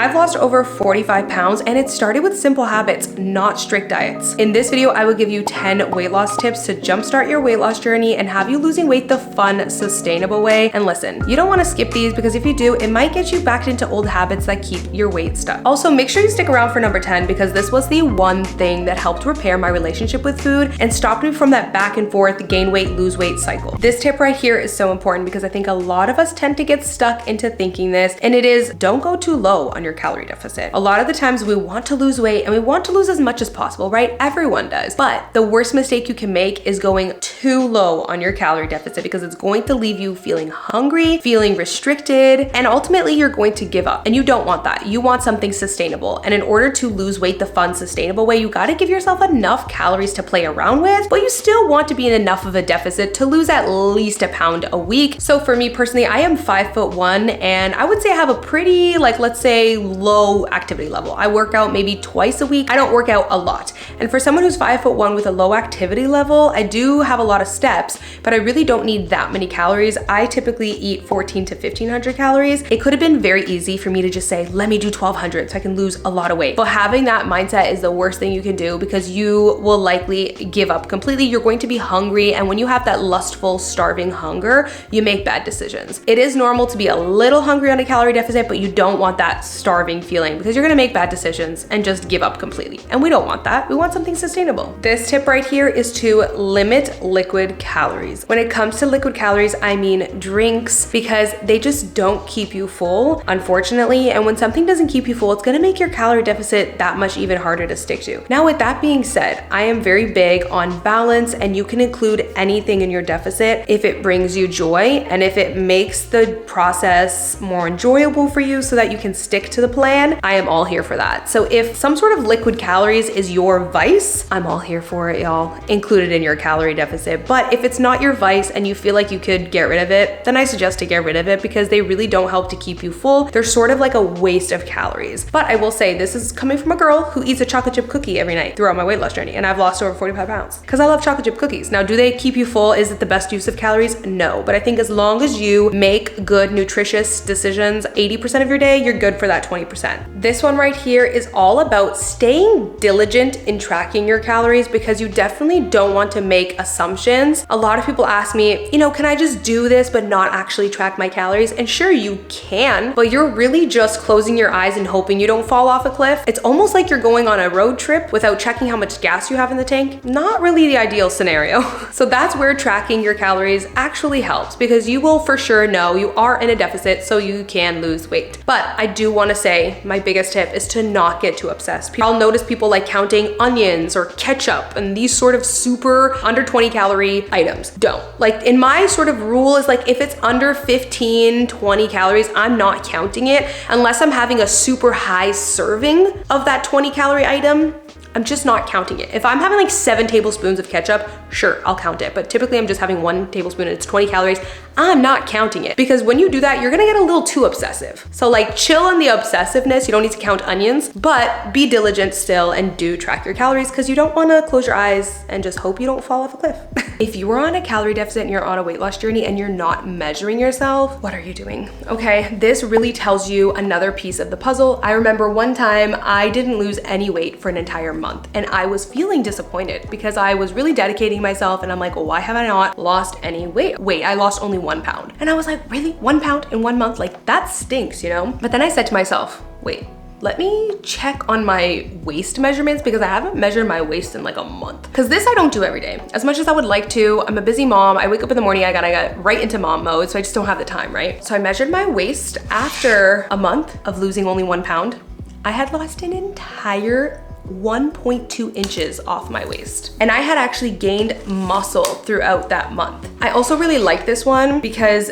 I've lost over 45 pounds and it started with simple habits, not strict diets. In this video, I will give you 10 weight loss tips to jumpstart your weight loss journey and have you losing weight the fun, sustainable way. And listen, you don't want to skip these because if you do, it might get you back into old habits that keep your weight stuck. Also, make sure you stick around for number 10 because this was the one thing that helped repair my relationship with food and stopped me from that back and forth gain weight, lose weight cycle. This tip right here is so important because I think a lot of us tend to get stuck into thinking this, and it is don't go too low on your calorie deficit. A lot of the times we want to lose weight and we want to lose as much as possible, right? Everyone does. But the worst mistake you can make is going too low on your calorie deficit because it's going to leave you feeling hungry, feeling restricted, and ultimately you're going to give up. And you don't want that. You want something sustainable. And in order to lose weight the fun, sustainable way, you got to give yourself enough calories to play around with, but you still want to be in enough of a deficit to lose at least a pound a week. So for me personally, I am 5'1" and I would say I have a pretty, let's say low activity level. I work out maybe twice a week. I don't work out a lot. And for someone who's 5'1" with a low activity level, I do have a lot of steps, but I really don't need that many calories. I typically eat 14 to 1500 calories. It could have been very easy for me to just say, let me do 1200 so I can lose a lot of weight. But having that mindset is the worst thing you can do because you will likely give up completely. You're going to be hungry. And when you have that lustful, starving hunger, you make bad decisions. It is normal to be a little hungry on a calorie deficit, but you don't want that starving feeling because you're gonna make bad decisions and just give up completely. And we don't want that. We want something sustainable. This tip right here is to limit liquid calories. When it comes to liquid calories, I mean drinks, because they just don't keep you full, unfortunately. And when something doesn't keep you full, it's gonna make your calorie deficit that much even harder to stick to. Now, with that being said, I am very big on balance, and you can include anything in your deficit if it brings you joy and if it makes the process more enjoyable for you so that you can stick to the plan. I am all here for that. So if some sort of liquid calories is your vice, I'm all here for it, y'all. Include it in your calorie deficit. But if it's not your vice and you feel like you could get rid of it, then I suggest to get rid of it because they really don't help to keep you full. They're sort of like a waste of calories. But I will say, this is coming from a girl who eats a chocolate chip cookie every night throughout my weight loss journey, and I've lost over 45 pounds because I love chocolate chip cookies. Now, do they keep you full? Is it the best use of calories? No, but I think as long as you make good, nutritious decisions 80% of your day, you're good for that 20%. This one right here is all about staying diligent in tracking your calories because you definitely don't want to make assumptions. A lot of people ask me, can I just do this but not actually track my calories? And sure, you can, but you're really just closing your eyes and hoping you don't fall off a cliff. It's almost like you're going on a road trip without checking how much gas you have in the tank. Not really the ideal scenario. So that's where tracking your calories actually helps because you will for sure know you are in a deficit so you can lose weight. But I do want to say my biggest tip is to not get too obsessed. I'll notice people like counting onions or ketchup and these sort of super under 20 calorie items. Don't. In my sort of rule is if it's under 15, 20 calories, I'm not counting it unless I'm having a super high serving of that 20 calorie item. I'm just not counting it. If I'm having 7 tablespoons of ketchup, sure, I'll count it. But typically I'm just having 1 tablespoon and it's 20 calories. I'm not counting it because when you do that, you're gonna get a little too obsessive. So chill on the obsessiveness. You don't need to count onions, but be diligent still and do track your calories because you don't wanna close your eyes and just hope you don't fall off a cliff. If you are on a calorie deficit and you're on a weight loss journey and you're not measuring yourself, what are you doing? Okay, this really tells you another piece of the puzzle. I remember one time I didn't lose any weight for an entire month and I was feeling disappointed because I was really dedicating myself and I'm like, well, why have I not lost any weight? Wait, I lost only 1 pound. And I was like, really? 1 pound in 1 month? That stinks, But then I said to myself, wait, let me check on my waist measurements because I haven't measured my waist in a month. Because this I don't do every day. As much as I would like to, I'm a busy mom. I wake up in the morning, I gotta get right into mom mode, so I just don't have the time, right? So I measured my waist after a month of losing only 1 pound. I had lost an entire 1.2 inches off my waist. And I had actually gained muscle throughout that month. I also really like this one because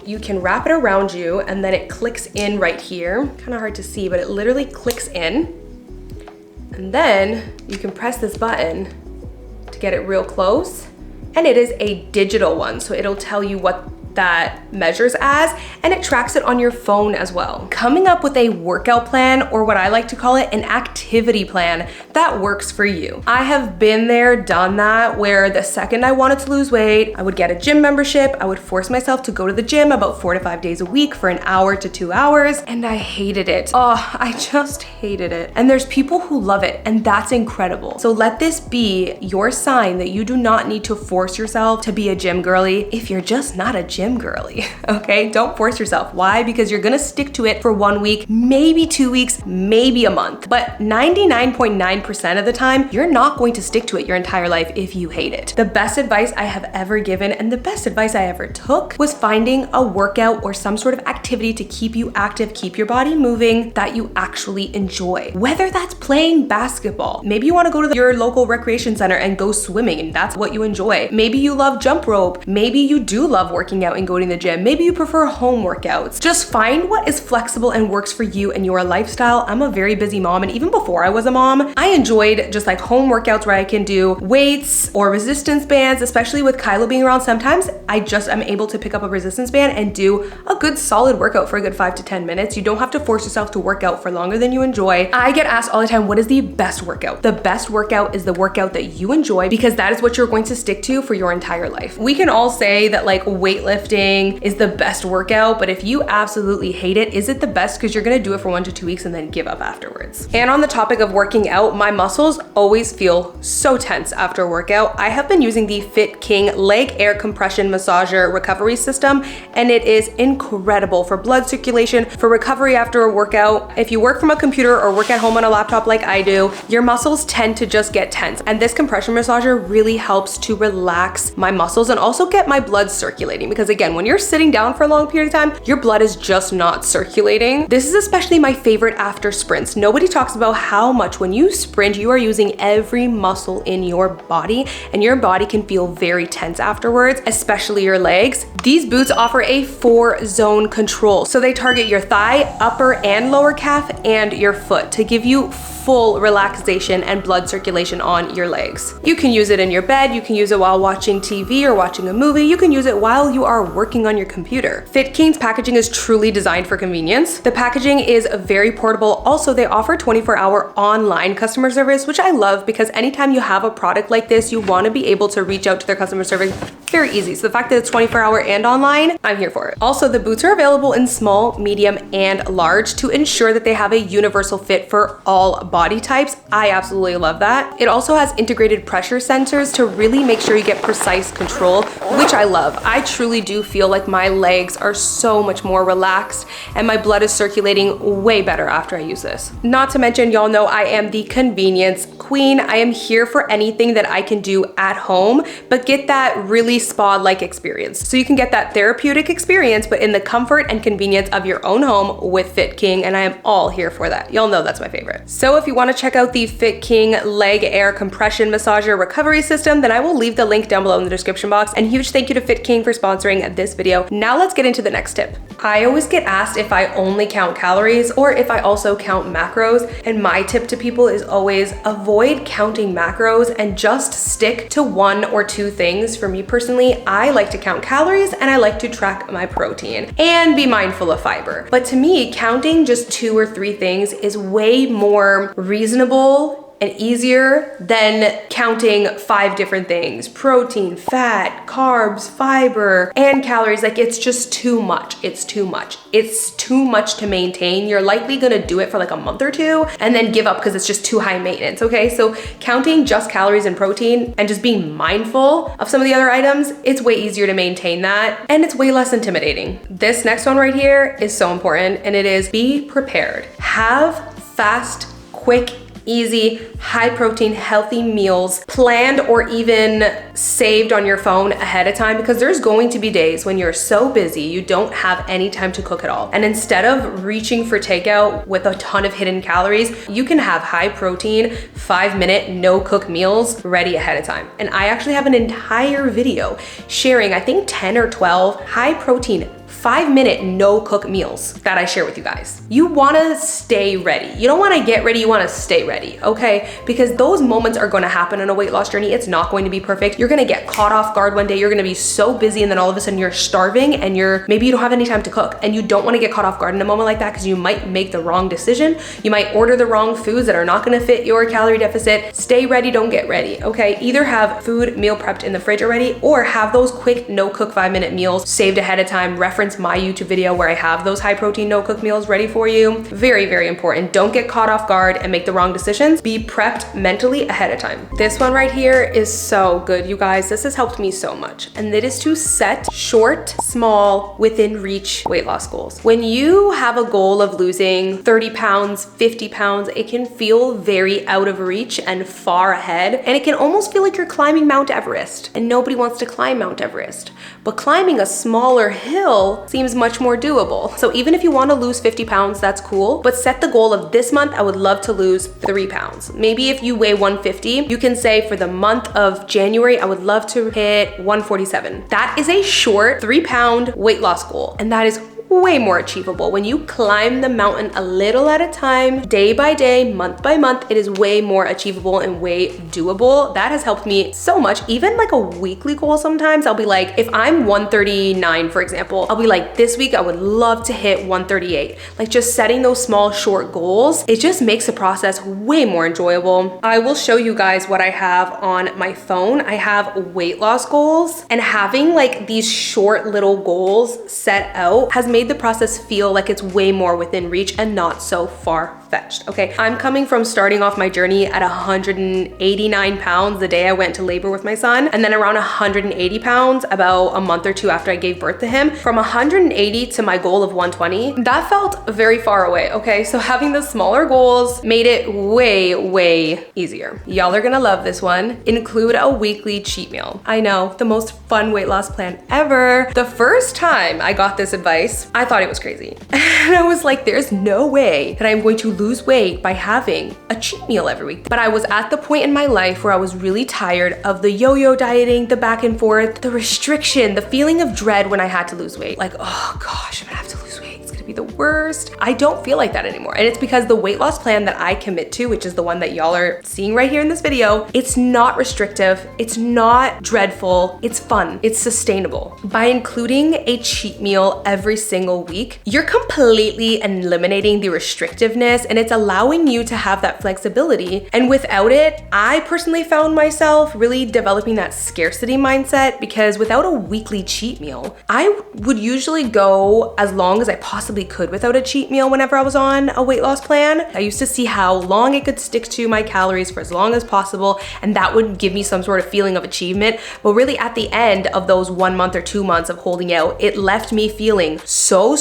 you can wrap it around you and then it clicks in right here. Kind of hard to see, but it literally clicks in. And then you can press this button to get it real close. And it is a digital one, so it'll tell you what that measures as, and it tracks it on your phone as well. Coming up with a workout plan, or what I like to call it, an activity plan that works for you. I have been there, done that, where the second I wanted to lose weight, I would get a gym membership. I would force myself to go to the gym about 4 to 5 days a week for an hour to 2 hours, and I hated it. Oh, I just hated it. And there's people who love it, and that's incredible. So let this be your sign that you do not need to force yourself to be a gym girly if you're just not a gym girly, okay? Don't force yourself. Why? Because you're gonna stick to it for 1 week, maybe 2 weeks, maybe a month. But 99.9% of the time, you're not going to stick to it your entire life if you hate it. The best advice I have ever given and the best advice I ever took was finding a workout or some sort of activity to keep you active, keep your body moving, that you actually enjoy. Whether that's playing basketball, maybe you wanna go to your local recreation center and go swimming and that's what you enjoy. Maybe you love jump rope. Maybe you do love working out and going to the gym. Maybe you prefer home workouts. Just find what is flexible and works for you and your lifestyle. I'm a very busy mom, and even before I was a mom, I enjoyed just like home workouts where I can do weights or resistance bands, especially with Kylo being around. Sometimes I just am able to pick up a resistance band and do a good solid workout for a good 5 to 10 minutes. You don't have to force yourself to work out for longer than you enjoy. I get asked all the time, what is the best workout? The best workout is the workout that you enjoy, because that is what you're going to stick to for your entire life. We can all say that like weightlifting is the best workout, but if you absolutely hate it, is it the best? Because you're gonna do it for 1 to 2 weeks and then give up afterwards. And on the topic of working out, my muscles always feel so tense after a workout. I have been using the Fit King leg air compression massager recovery system, and it is incredible for blood circulation, for recovery after a workout. If you work from a computer or work at home on a laptop like I do, your muscles tend to just get tense. And this compression massager really helps to relax my muscles and also get my blood circulating. Because again, when you're sitting down for a long period of time, your blood is just not circulating. This is especially my favorite after sprints. Nobody talks about how much when you sprint, you are using every muscle in your body, and your body can feel very tense afterwards, especially your legs. These boots offer a 4-zone control. So they target your thigh, upper and lower calf, and your foot to give you full relaxation and blood circulation on your legs. You can use it in your bed, you can use it while watching TV or watching a movie, you can use it while you are working on your computer. Fit King's packaging is truly designed for convenience. The packaging is very portable. Also, they offer 24-hour online customer service, which I love, because anytime you have a product like this, you want to be able to reach out to their customer service very easy. So the fact that it's 24-hour and online, I'm here for it. Also, the boots are available in small, medium, and large to ensure that they have a universal fit for all body types. I absolutely love that. It also has integrated pressure sensors to really make sure you get precise control, which I love. I truly do feel like my legs are so much more relaxed and my blood is circulating way better after I use this. Not to mention, y'all know I am the convenience queen. I am here for anything that I can do at home, but get that really spa-like experience. So you can get that therapeutic experience, but in the comfort and convenience of your own home with Fit King, and I am all here for that. Y'all know that's my favorite. So if you want to check out the Fit King leg air compression massager recovery system, then I will leave the link down below in the description box. And huge thank you to Fit King for sponsoring this video. Now let's get into the next tip. I always get asked if I only count calories or if I also count macros, and my tip to people is always avoid counting macros and just stick to 1 or 2 things. For me personally, I like to count calories and I like to track my protein and be mindful of fiber. But to me, counting just 2 or 3 things is way more reasonable and easier than counting 5 different things: protein, fat, carbs, fiber, and calories. Like, it's just too much. It's too much. It's too much to maintain. You're likely gonna do it for like a month or 2 and then give up because it's just too high maintenance, okay? So counting just calories and protein and just being mindful of some of the other items, it's way easier to maintain that, and it's way less intimidating. This next one right here is so important, and it is be prepared. Have fast, quick, easy, high protein, healthy meals planned or even saved on your phone ahead of time, because there's going to be days when you're so busy you don't have any time to cook at all. And instead of reaching for takeout with a ton of hidden calories, you can have high protein, 5-minute, no cook meals ready ahead of time. And I actually have an entire video sharing, I think 10 or 12 high protein, 5-minute no cook meals that I share with you guys. You wanna stay ready. You don't wanna get ready, you wanna stay ready, okay? Because those moments are gonna happen in a weight loss journey. It's not going to be perfect. You're gonna get caught off guard one day. You're gonna be so busy and then all of a sudden you're starving and maybe you don't have any time to cook, and you don't wanna get caught off guard in a moment like that because you might make the wrong decision. You might order the wrong foods that are not gonna fit your calorie deficit. Stay ready, don't get ready, okay? Either have food meal prepped in the fridge already or have those quick no cook 5-minute meals saved ahead of time. Reference my YouTube video where I have those high protein no cook meals ready for you. Very, very important. Don't get caught off guard and make the wrong decisions. Be prepped mentally ahead of time. This one right here is so good, you guys. This has helped me so much. And it is to set short, small, within reach weight loss goals. When you have a goal of losing 30 pounds, 50 pounds, it can feel very out of reach and far ahead. And it can almost feel like you're climbing Mount Everest, and nobody wants to climb Mount Everest. But climbing a smaller hill seems much more doable. So even if you want to lose 50 pounds, that's cool, but set the goal of this month, I would love to lose 3 pounds. Maybe if you weigh 150, you can say for the month of January, I would love to hit 147. That is a short 3-pound weight loss goal, and that is way more achievable. When you climb the mountain a little at a time, day by day, month by month, it is way more achievable and way doable. That has helped me so much. Even like a weekly goal, sometimes I'll be like, if I'm 139, for example, I'll be like, this week I would love to hit 138. Like just setting those small, short goals, it just makes the process way more enjoyable. I will show you guys what I have on my phone. I have weight loss goals, and having like these short little goals set out has made the process feel like it's way more within reach and not so far-fetched, okay? I'm coming from starting off my journey at 189 pounds the day I went to labor with my son, and then around 180 pounds about a month or two after I gave birth to him. From 180 to my goal of 120, that felt very far away, okay? So having the smaller goals made it way, way easier. Y'all are gonna love this one. Include a weekly cheat meal. I know, the most fun weight loss plan ever. The first time I got this advice, I thought it was crazy. And I was like, there's no way that I'm going to lose weight by having a cheat meal every week. But I was at the point in my life where I was really tired of the yo-yo dieting, the back and forth, the restriction, the feeling of dread when I had to lose weight. Like, oh gosh, I'm gonna have to lose weight. It's gonna be the worst. I don't feel like that anymore. And it's because the weight loss plan that I commit to, which is the one that y'all are seeing right here in this video, it's not restrictive, it's not dreadful, it's fun, it's sustainable. By including a cheat meal every single week, you're completely eliminating the restrictiveness, and it's allowing you to have that flexibility. And without it, I personally found myself really developing that scarcity mindset, because without a weekly cheat meal, I would usually go as long as I possibly could without a cheat meal whenever I was on a weight loss plan. I used to see how long I could stick to my calories for as long as possible, and that would give me some sort of feeling of achievement. But really at the end of those 1 month or 2 months of holding out, it left me feeling so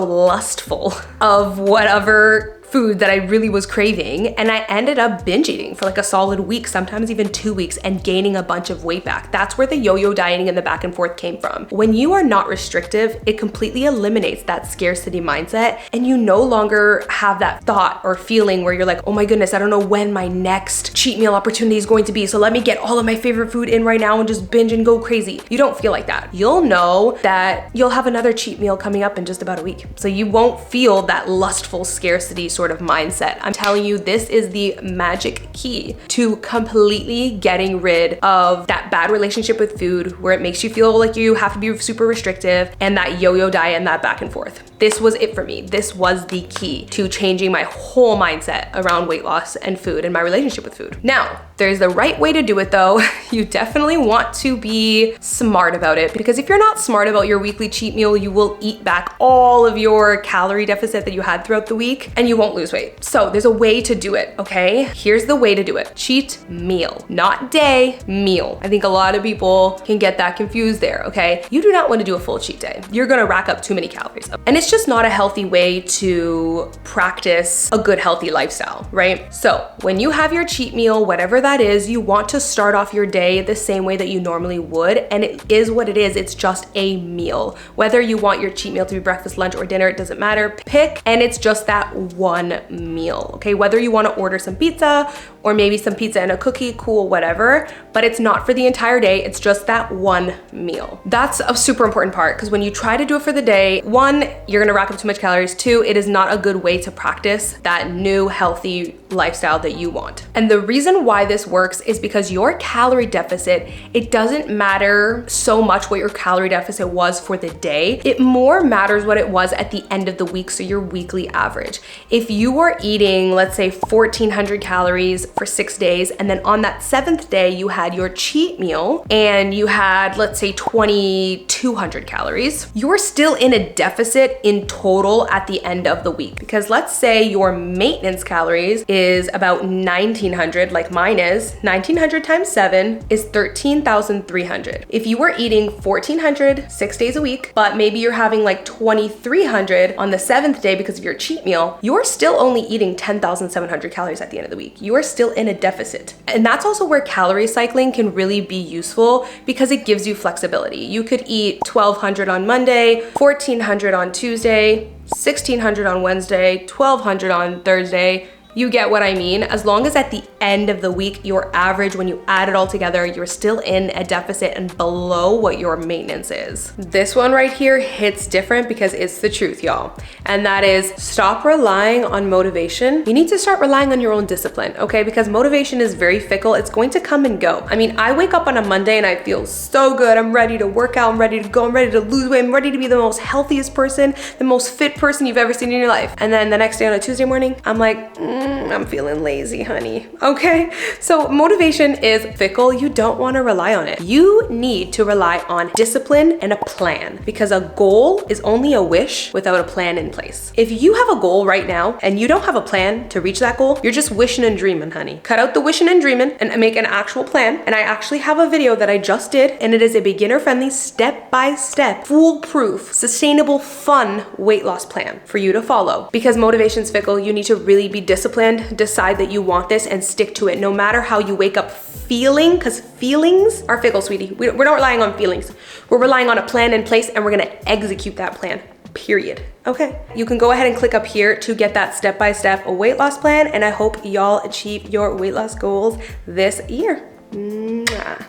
lustful of whatever food that I really was craving, and I ended up binge eating for like a solid week, sometimes even 2 weeks, and gaining a bunch of weight back. That's where the yo-yo dieting and the back and forth came from. When you are not restrictive, it completely eliminates that scarcity mindset, and you no longer have that thought or feeling where you're like, oh my goodness, I don't know when my next cheat meal opportunity is going to be, so let me get all of my favorite food in right now and just binge and go crazy. You don't feel like that. You'll know that you'll have another cheat meal coming up in just about a week, so you won't feel that lustful scarcity sort of mindset. I'm telling you, this is the magic key to completely getting rid of that bad relationship with food where it makes you feel like you have to be super restrictive, and that yo-yo diet and that back and forth. This was it for me. This was the key to changing my whole mindset around weight loss and food and my relationship with food. Now, there's the right way to do it though. You definitely want to be smart about it, because if you're not smart about your weekly cheat meal, you will eat back all of your calorie deficit that you had throughout the week and you won't lose weight. So there's a way to do it, okay? Here's the way to do it. Cheat meal, not day, meal. I think a lot of people can get that confused there, okay? You do not want to do a full cheat day. You're gonna rack up too many calories. And it's just not a healthy way to practice a good, healthy lifestyle, right? So when you have your cheat meal, whatever that is, you want to start off your day the same way that you normally would, and it is what it is. It's just a meal. Whether you want your cheat meal to be breakfast, lunch, or dinner, it doesn't matter. Pick, and it's just that one meal, okay? Whether you want to order some pizza or maybe some pizza and a cookie, cool, whatever, but it's not for the entire day. It's just that one meal. That's a super important part, because when you try to do it for the day, one, you're gonna rack up too much calories. Two, it is not a good way to practice that new healthy lifestyle that you want. And the reason why this works is because your calorie deficit, it doesn't matter so much what your calorie deficit was for the day. It more matters what it was at the end of the week, so your weekly average. If you were eating, let's say 1,400 calories for 6 days, and then on that 7th day, you had your cheat meal and you had, let's say 2,200 calories, you're still in a deficit in total at the end of the week. Because let's say your maintenance calories is about 1,900, like mine is. 1,900 times 7 is 13,300. If you were eating 1,400 6 days a week, but maybe you're having like 2,300 on the 7th day because of your cheat meal, you're still only eating 10,700 calories at the end of the week. You are still in a deficit. And that's also where calorie cycling can really be useful, because it gives you flexibility. You could eat 1,200 on Monday, 1,400 on Tuesday, 1,600 on Wednesday, 1,200 on Thursday. You get what I mean? As long as at the end of the week, your average, when you add it all together, you're still in a deficit and below what your maintenance is. This one right here hits different because it's the truth, y'all. And that is, stop relying on motivation. You need to start relying on your own discipline, okay? Because motivation is very fickle. It's going to come and go. I mean, I wake up on a Monday and I feel so good. I'm ready to work out. I'm ready to go. I'm ready to lose weight. I'm ready to be the most healthiest person, the most fit person you've ever seen in your life. And then the next day on a Tuesday morning, I'm like, I'm feeling lazy, honey. Okay, so motivation is fickle. You don't want to rely on it. You need to rely on discipline and a plan, because a goal is only a wish without a plan in place. If you have a goal right now and you don't have a plan to reach that goal, you're just wishing and dreaming, honey. Cut out the wishing and dreaming and make an actual plan. And I actually have a video that I just did, and it is a beginner-friendly, step-by-step, foolproof, sustainable, fun weight loss plan for you to follow. Because motivation's fickle, you need to really be disciplined, decide that you want this, and stick to it no matter how you wake up feeling, because feelings are fickle, sweetie. We're not relying on feelings. We're relying on a plan in place, and we're gonna execute that plan, period. Okay, you can go ahead and click up here to get that step-by-step weight loss plan, and I hope y'all achieve your weight loss goals this year. Mwah.